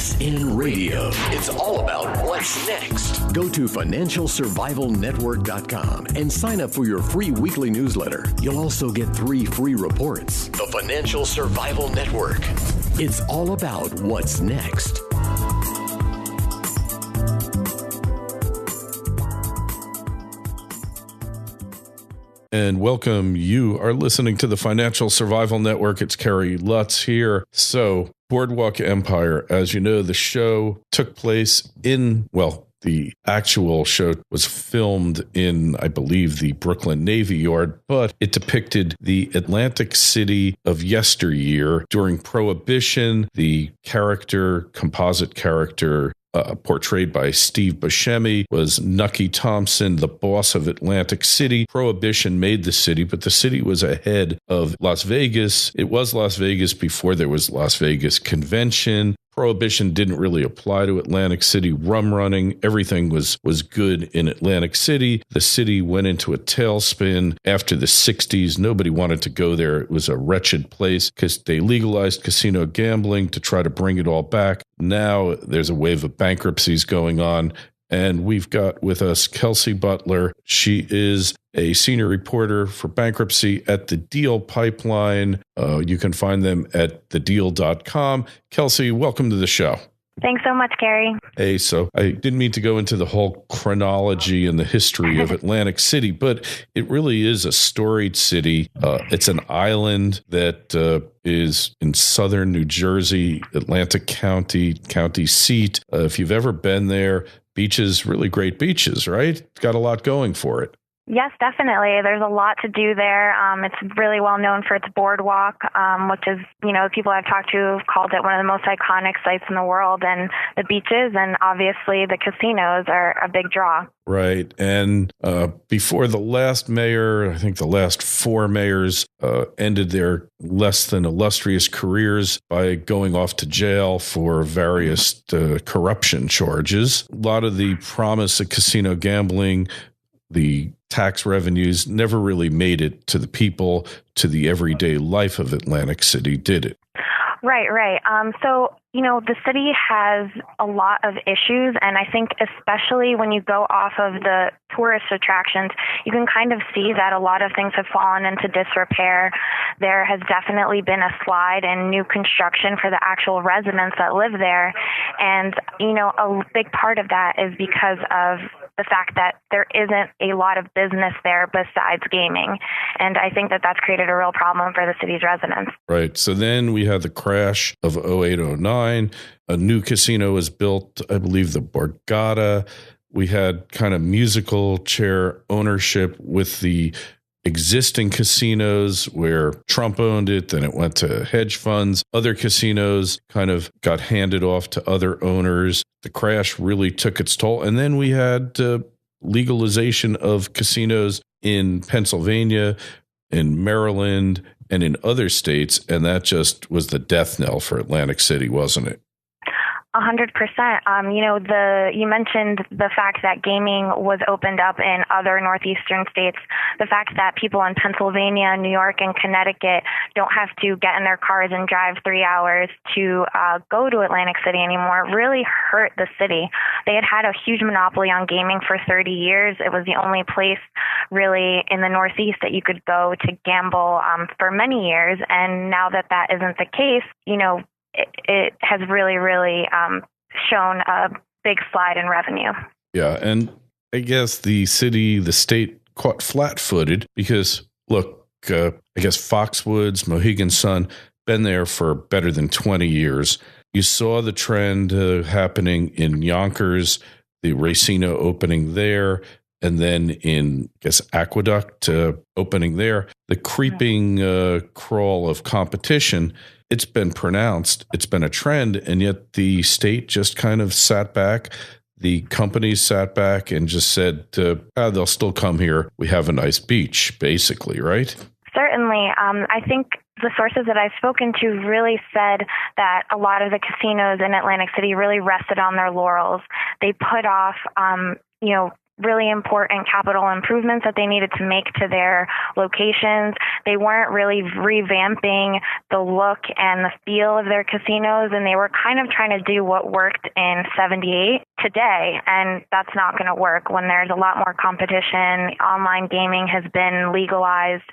SN Radio. It's all about what's next. Go to financialsurvivalnetwork.com and sign up for your free weekly newsletter. You'll also get 3 free reports. The Financial Survival Network. It's all about what's next. And welcome. You are listening to the Financial Survival Network. It's Kerry, Lutz here. So, Boardwalk Empire, as you know, the show took place the actual show was filmed in, I believe, the Brooklyn Navy Yard, but it depicted the Atlantic City of yesteryear during Prohibition. The composite character, portrayed by Steve Buscemi, was Nucky Thompson, the boss of Atlantic City. Prohibition made the city, but the city was ahead of Las Vegas. It was Las Vegas before there was Las Vegas Convention. Prohibition didn't really apply to Atlantic City. Rum running, everything was good in Atlantic City. The city went into a tailspin after the 60s. Nobody wanted to go there. It was a wretched place because they legalized casino gambling to try to bring it all back. Now there's a wave of bankruptcies going on. And we've got with us Kelsey Butler. She is a senior reporter for bankruptcy at The Deal Pipeline. You can find them at thedeal.com. Kelsey, welcome to the show. Thanks so much, Kerry. Hey, so I didn't mean to go into the whole chronology and the history of Atlantic City, but it really is a storied city. It's an island that is in southern New Jersey, Atlantic County seat. If you've ever been there, beaches, really great beaches, right? It's got a lot going for it. Yes, definitely. There's a lot to do there. It's really well known for its boardwalk, which is, people I've talked to have called it one of the most iconic sites in the world. And the beaches and obviously the casinos are a big draw. Right. And before the last mayor, I think the last 4 mayors ended their less than illustrious careers by going off to jail for various corruption charges. A lot of the promise of casino gambling, the tax revenues never really made it to the people, to the everyday life of Atlantic City, did it? Right. So, the city has a lot of issues, and I think especially when you go off of the tourist attractions, you can kind of see that a lot of things have fallen into disrepair. There has definitely been a slide in new construction for the actual residents that live there, and, a big part of that is because of the fact that there isn't a lot of business there besides gaming. And I think that that's created a real problem for the city's residents. Right. So then we had the crash of 08-09. A new casino was built, I believe the Borgata. We had kind of musical chair ownership with the existing casinos where Trump owned it, then it went to hedge funds. Other casinos kind of got handed off to other owners. The crash really took its toll. And then we had legalization of casinos in Pennsylvania, in Maryland, and in other states. And that just was the death knell for Atlantic City, wasn't it? 100%. You mentioned the fact that gaming was opened up in other northeastern states. The fact that people in Pennsylvania, New York, and Connecticut don't have to get in their cars and drive 3 hours to go to Atlantic City anymore really hurt the city. They had a huge monopoly on gaming for 30 years. It was the only place really in the Northeast that you could go to gamble for many years. And now that isn't the case, it has really, really shown a big slide in revenue. Yeah, and I guess the state caught flat-footed because, look, I guess Foxwoods, Mohegan Sun, been there for better than 20 years. You saw the trend happening in Yonkers, the Racino opening there, and then in, I guess, Aqueduct opening there. The creeping crawl of competition, it's been pronounced, it's been a trend, and yet the state just kind of sat back. The companies sat back and just said, they'll still come here. We have a nice beach, basically, right? Certainly. I think the sources that I've spoken to really said that a lot of the casinos in Atlantic City really rested on their laurels. They put off, really important capital improvements that they needed to make to their locations. They weren't really revamping the look and the feel of their casinos, and they were kind of trying to do what worked in 78 today, and that's not going to work when there's a lot more competition. Online gaming has been legalized.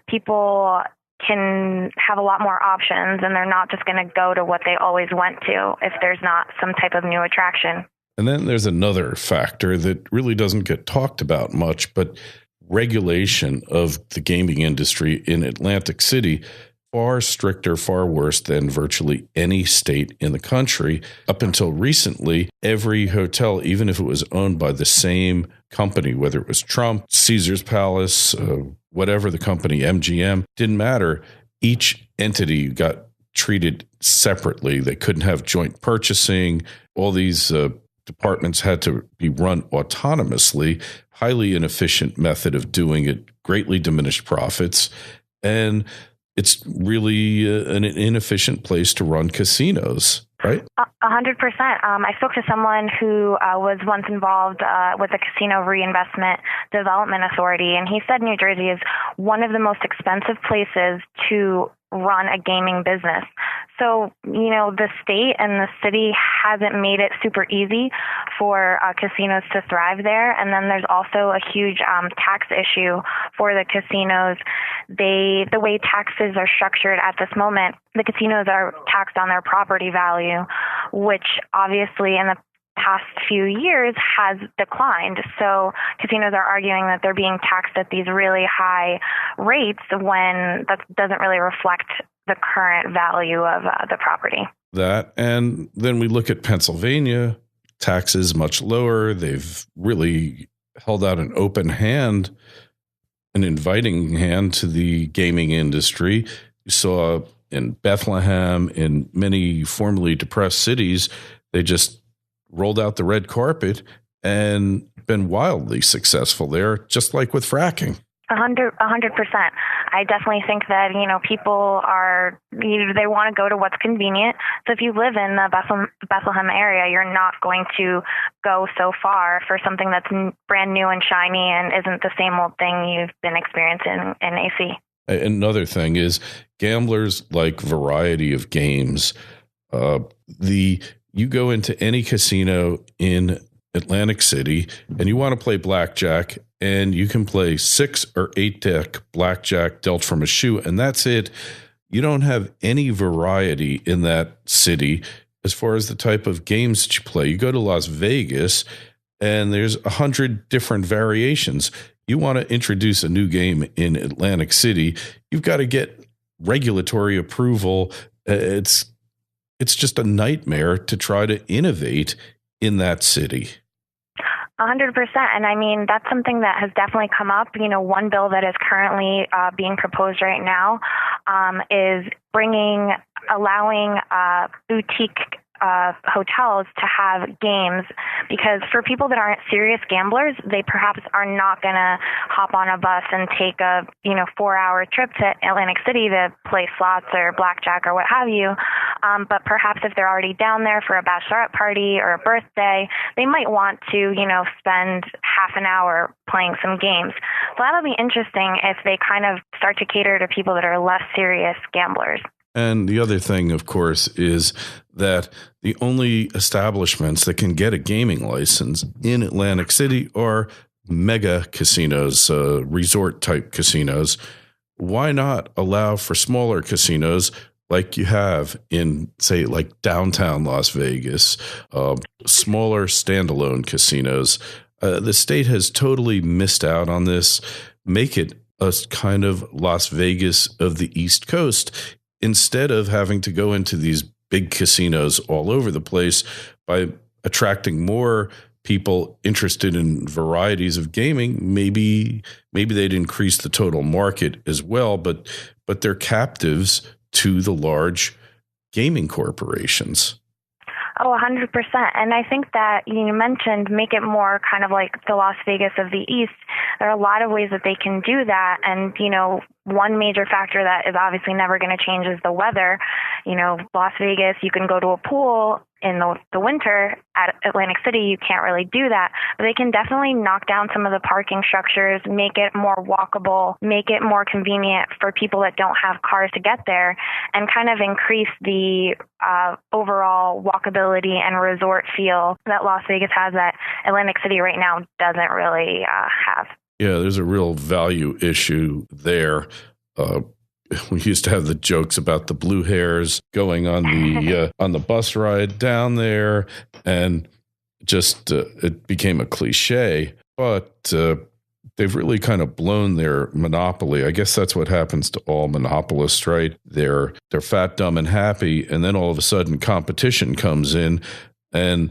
People can have a lot more options, and they're not just going to go to what they always went to if there's not some type of new attraction. And then there's another factor that really doesn't get talked about much, but regulation of the gaming industry in Atlantic City, far stricter, far worse than virtually any state in the country. Up until recently, every hotel, even if it was owned by the same company, whether it was Trump, Caesars Palace, whatever the company, MGM, didn't matter. Each entity got treated separately. They couldn't have joint purchasing. All these departments had to be run autonomously, highly inefficient method of doing it, greatly diminished profits. And it's really an inefficient place to run casinos, right? 100%. I spoke to someone who was once involved with the Casino Reinvestment Development Authority, and he said New Jersey is one of the most expensive places to run a gaming business. So, the state and the city hasn't made it super easy for casinos to thrive there. And then there's also a huge tax issue for the casinos. The way taxes are structured at this moment, the casinos are taxed on their property value, which obviously in the past few years has declined. So casinos are arguing that they're being taxed at these really high rates when that doesn't really reflect the current value of the property. That, and then we look at Pennsylvania, taxes much lower. They've really held out an open hand, an inviting hand to the gaming industry. You saw in Bethlehem, in many formerly depressed cities, they just rolled out the red carpet and been wildly successful there, just like with fracking. 100%. I definitely think that, people they want to go to what's convenient. So if you live in the Bethlehem area, you're not going to go so far for something that's brand new and shiny and isn't the same old thing you've been experiencing in AC. Another thing is gamblers like variety of games. You go into any casino in Atlantic City and you want to play blackjack, and you can play 6 or 8 deck blackjack dealt from a shoe, and that's it. You don't have any variety in that city as far as the type of games that you play. You go to Las Vegas and there's 100 different variations. You want to introduce a new game in Atlantic City, you've got to get regulatory approval. It's just a nightmare to try to innovate in that city. 100%. And I mean, that's something that has definitely come up. One bill that is currently being proposed right now is allowing boutique hotels to have games, because for people that aren't serious gamblers, they perhaps are not going to hop on a bus and take a 4-hour trip to Atlantic City to play slots or blackjack or what have you. But perhaps if they're already down there for a bachelorette party or a birthday, they might want to spend half an hour playing some games. So that'll be interesting if they kind of start to cater to people that are less serious gamblers. And the other thing, of course, is that the only establishments that can get a gaming license in Atlantic City are mega casinos, resort-type casinos. Why not allow for smaller casinos like you have in, say, like downtown Las Vegas, smaller standalone casinos? The state has totally missed out on this. Make it a kind of Las Vegas of the East Coast, instead of having to go into these big casinos all over the place, by attracting more people interested in varieties of gaming. Maybe they'd increase the total market as well, but they're captives to the large gaming corporations. Oh, 100%. And I think that you mentioned make it more kind of like the Las Vegas of the East. There are a lot of ways that they can do that. And, one major factor that is obviously never going to change is the weather. Las Vegas, you can go to a pool in the winter. At Atlantic City, you can't really do that. But they can definitely knock down some of the parking structures, make it more walkable, make it more convenient for people that don't have cars to get there, and kind of increase the overall walkability and resort feel that Las Vegas has that Atlantic City right now doesn't really have. Yeah, there's a real value issue there. We used to have the jokes about the blue hairs going on the bus ride down there, and just it became a cliche. But they've really kind of blown their monopoly. I guess that's what happens to all monopolists, right? They're fat, dumb, and happy, and then all of a sudden competition comes in, and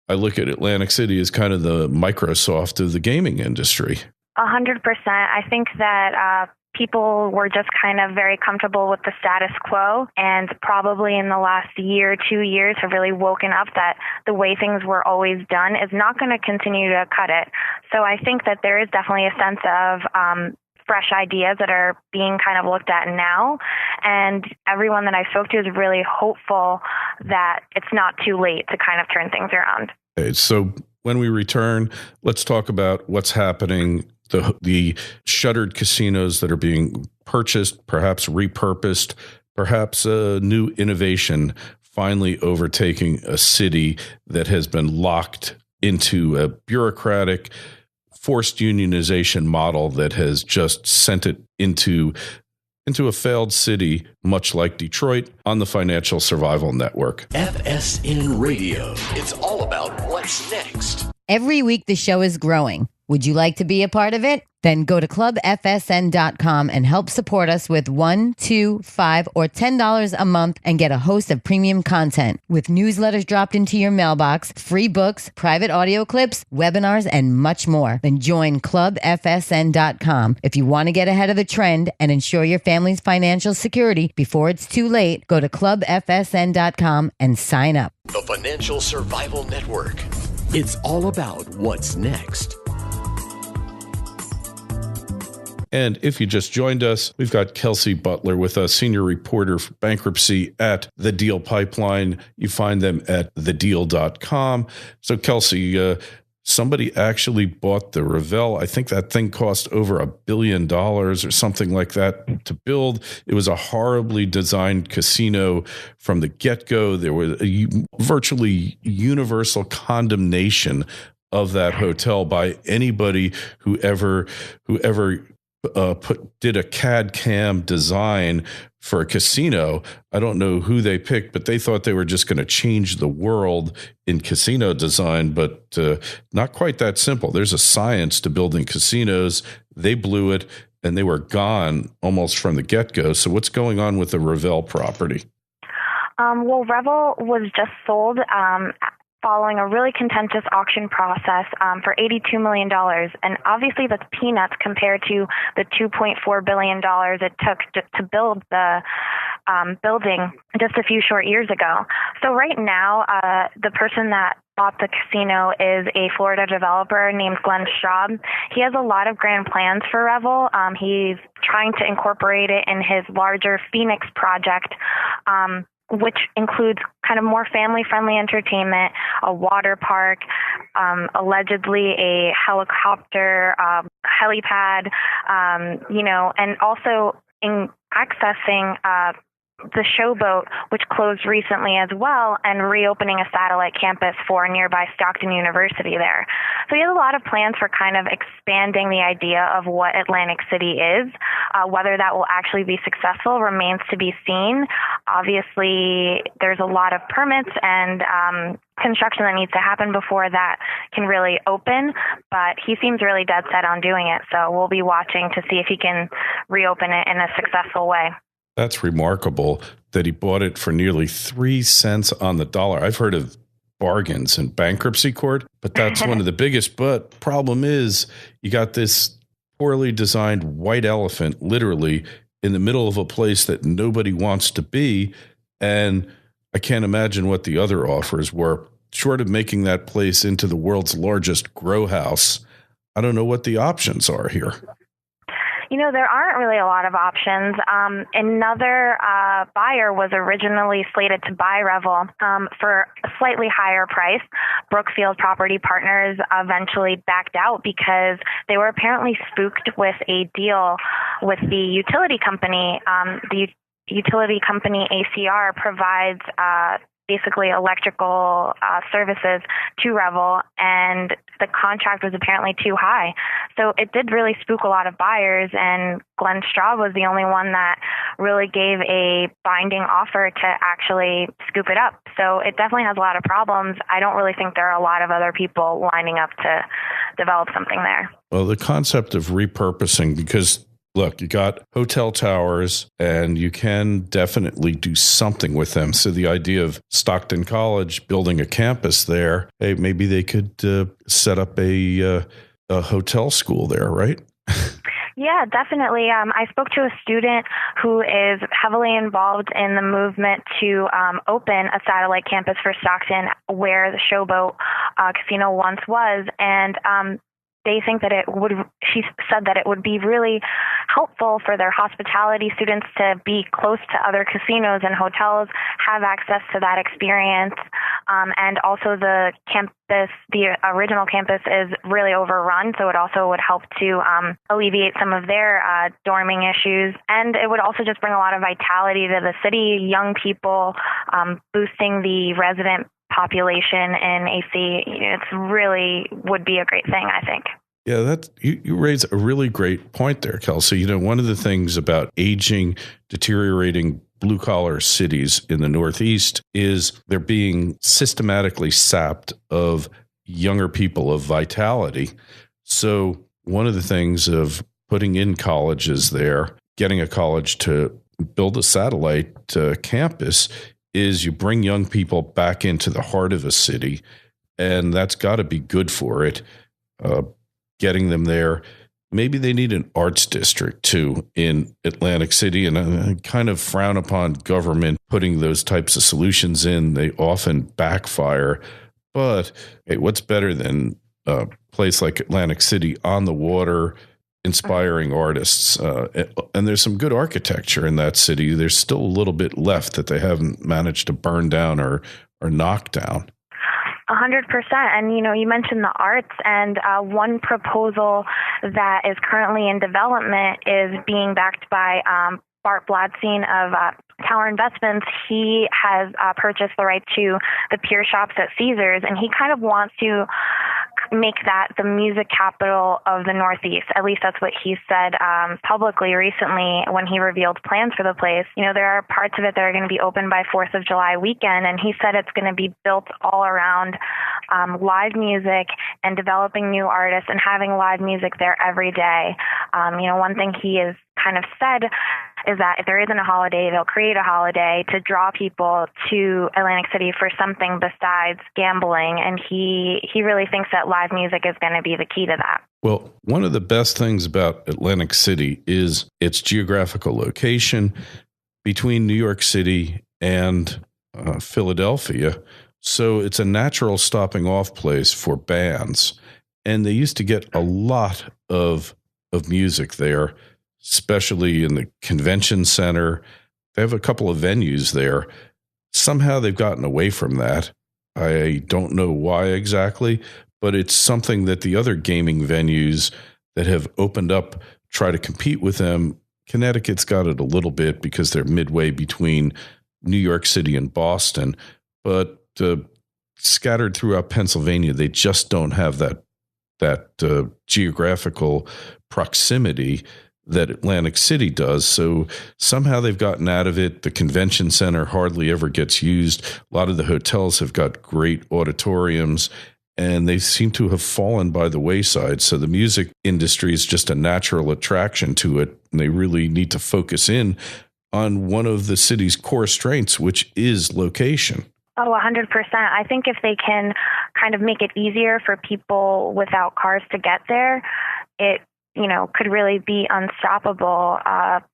I look at Atlantic City as kind of the Microsoft of the gaming industry. 100%. I think that people were just kind of very comfortable with the status quo, and probably in the last year, 2 years have really woken up that the way things were always done is not going to continue to cut it. So I think that there is definitely a sense of fresh ideas that are being kind of looked at now. And everyone that I spoke to is really hopeful that it's not too late to kind of turn things around. Okay, so when we return, let's talk about what's happening, the shuttered casinos that are being purchased, perhaps repurposed, perhaps a new innovation finally overtaking a city that has been locked into a bureaucratic, forced unionization model that has just sent it into a failed city, much like Detroit, on the Financial Survival Network. FSN Radio. It's all about what's next. Every week the show is growing. Would you like to be a part of it? Then go to clubfsn.com and help support us with $1, $2, $5, or $10 a month and get a host of premium content with newsletters dropped into your mailbox, free books, private audio clips, webinars, and much more. Then join clubfsn.com. If you want to get ahead of the trend and ensure your family's financial security before it's too late, go to clubfsn.com and sign up. The Financial Survival Network. It's all about what's next. And if you just joined us, we've got Kelsey Butler with us, senior reporter for bankruptcy at The Deal Pipeline. You find them at thedeal.com. So Kelsey, somebody actually bought the Revel. I think that thing cost over $1 billion or something like that to build. It was a horribly designed casino from the get-go. There was a virtually universal condemnation of that hotel by anybody who ever did a CAD CAM design for a casino. I don't know who they picked, but they thought they were just going to change the world in casino design, but not quite that simple. There's a science to building casinos. They blew it, and they were gone almost from the get-go. So what's going on with the Revel property? Well, Revel was just sold following a really contentious auction process for $82 million. And obviously that's peanuts compared to the $2.4 billion it took to build the building just a few short years ago. So right now, the person that bought the casino is a Florida developer named Glenn Straub. He has a lot of grand plans for Revel. He's trying to incorporate it in his larger Phoenix project, which includes kind of more family-friendly entertainment, a water park, allegedly a helicopter, helipad, and also in accessing the Showboat, which closed recently as well, and reopening a satellite campus for nearby Stockton University there. So he has a lot of plans for kind of expanding the idea of what Atlantic City is. Whether that will actually be successful remains to be seen. Obviously, there's a lot of permits and construction that needs to happen before that can really open, but he seems really dead set on doing it. So we'll be watching to see if he can reopen it in a successful way. That's remarkable that he bought it for nearly 3 cents on the dollar. I've heard of bargains in bankruptcy court, but that's one of the biggest. But problem is, you got this poorly designed white elephant literally in the middle of a place that nobody wants to be. And I can't imagine what the other offers were. Short of making that place into the world's largest grow house, I don't know what the options are here. There aren't really a lot of options. Another buyer was originally slated to buy Revel for a slightly higher price. Brookfield Property Partners eventually backed out because they were apparently spooked with a deal with the utility company. The utility company ACR provides basically electrical services to Revel, and the contract was apparently too high. So it did really spook a lot of buyers, and Glenn Straub was the only one that really gave a binding offer to actually scoop it up. So it definitely has a lot of problems. I don't really think there are a lot of other people lining up to develop something there. Well, the concept of repurposing, because look, you got hotel towers and you can definitely do something with them. So the idea of Stockton College building a campus there, hey, maybe they could set up a hotel school there, right? Yeah, definitely. I spoke to a student who is heavily involved in the movement to open a satellite campus for Stockton where the Showboat Casino once was. And they think that she said that it would be really helpful for their hospitality students to be close to other casinos and hotels, have access to that experience. And also the original campus is really overrun, so it also would help to alleviate some of their dorming issues. And it would also just bring a lot of vitality to the city, young people, boosting the resident population in AC. It's really would be a great thing, I think. Yeah, you raise a really great point there, Kelsey. One of the things about aging, deteriorating blue-collar cities in the Northeast is they're being systematically sapped of younger people, of vitality. So one of the things of putting in colleges there, getting a college to build a satellite campus, is you bring young people back into the heart of a city, and that's got to be good for it. Getting them there. Maybe they need an arts district too in Atlantic City, and I kind of frown upon government putting those types of solutions in. They often backfire, but hey, what's better than a place like Atlantic City on the water, inspiring artists? And there's some good architecture in that city. There's still a little bit left that they haven't managed to burn down or knock down. 100%. And, you mentioned the arts, and one proposal that is currently in development is being backed by Bart Bladstein of Tower Investments. He has purchased the right to the Pier shops at Caesars, and he kind of wants to make that the music capital of the Northeast. At least that's what he said publicly recently when he revealed plans for the place. There are parts of it that are going to be open by 4th of July weekend, and he said it's going to be built all around live music and developing new artists and having live music there every day. One thing he has kind of said is that if there isn't a holiday, they'll create a holiday to draw people to Atlantic City for something besides gambling. And he really thinks that live music is going to be the key to that. Well, one of the best things about Atlantic City is its geographical location between New York City and Philadelphia. So it's a natural stopping off place for bands. And they used to get a lot of music there, especially in the convention center. They have a couple of venues there. Somehow they've gotten away from that. I don't know why exactly, but it's something that the other gaming venues that have opened up try to compete with them. Connecticut's got it a little bit because they're midway between New York City and Boston, but scattered throughout Pennsylvania, they just don't have that geographical proximity that Atlantic City does. So somehow they've gotten out of it. The convention center hardly ever gets used. A lot of the hotels have got great auditoriums, and they seem to have fallen by the wayside. So the music industry is just a natural attraction to it, and they really need to focus in on one of the city's core strengths, which is location. Oh, 100%. I think if they can kind of make it easier for people without cars to get there, it could really be unstoppable.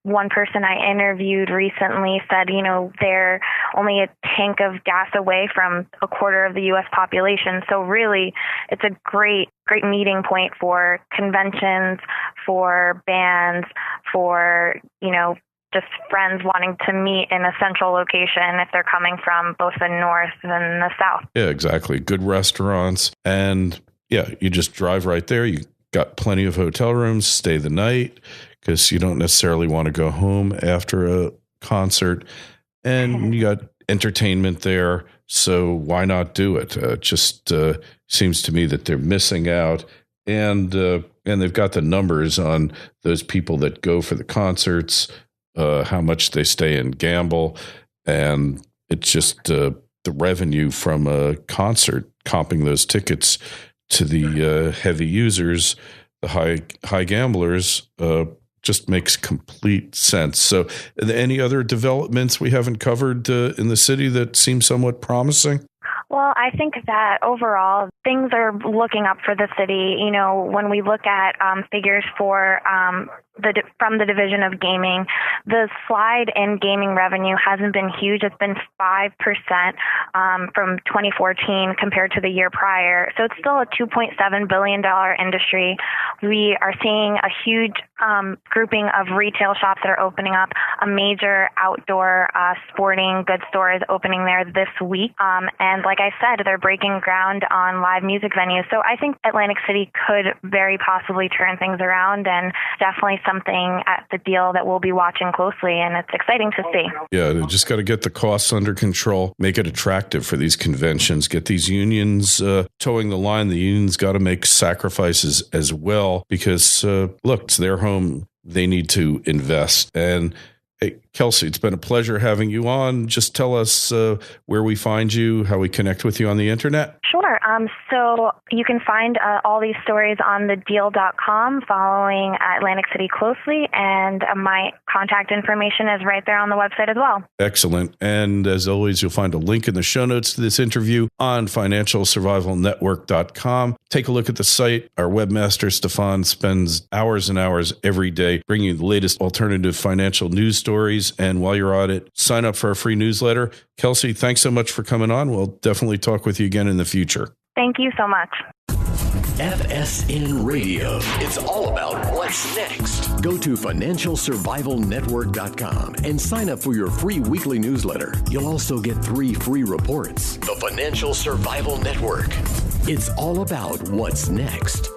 One person I interviewed recently said, they're only a tank of gas away from a quarter of the U.S. population. So really, it's a great great meeting point for conventions, for bands, for, just friends wanting to meet in a central location if they're coming from both the north and the south. Yeah, exactly. Good restaurants. And yeah, you just drive right there. You got plenty of hotel rooms, stay the night because you don't necessarily want to go home after a concert. And you got entertainment there. So why not do it? Just seems to me that they're missing out. And they've got the numbers on those people that go for the concerts, how much they stay and gamble. And it's just the revenue from a concert, comping those tickets to the heavy users, the high gamblers, just makes complete sense. So are there any other developments we haven't covered in the city that seem somewhat promising? Well, I think that overall things are looking up for the city. When we look at figures for from the division of gaming, the slide in gaming revenue hasn't been huge. It's been 5% from 2014 compared to the year prior. So it's still a $2.7 billion industry. We are seeing a huge grouping of retail shops that are opening up. A major outdoor sporting goods store is opening there this week. And like I said, they're breaking ground on live music venues. So I think Atlantic City could very possibly turn things around, and definitely something at the deal that we'll be watching closely, and it's exciting to see. Yeah, they just got to get the costs under control, make it attractive for these conventions, get these unions towing the line. The unions got to make sacrifices as well because, look, it's their home. They need to invest. And hey, Kelsey, it's been a pleasure having you on. Just tell us where we find you, how we connect with you on the internet. Sure. So you can find all these stories on thedeal.com, following Atlantic City closely, and my contact information is right there on the website as well. Excellent. And as always, you'll find a link in the show notes to this interview on financialsurvivalnetwork.com. Take a look at the site. Our webmaster, Stefan, spends hours and hours every day bringing you the latest alternative financial news stories. And while you're on it, sign up for our free newsletter. Kelsey, thanks so much for coming on. We'll definitely talk with you again in the future. Thank you so much. FSN Radio. It's all about what's next. Go to financialsurvivalnetwork.com and sign up for your free weekly newsletter. You'll also get 3 free reports. The Financial Survival Network. It's all about what's next.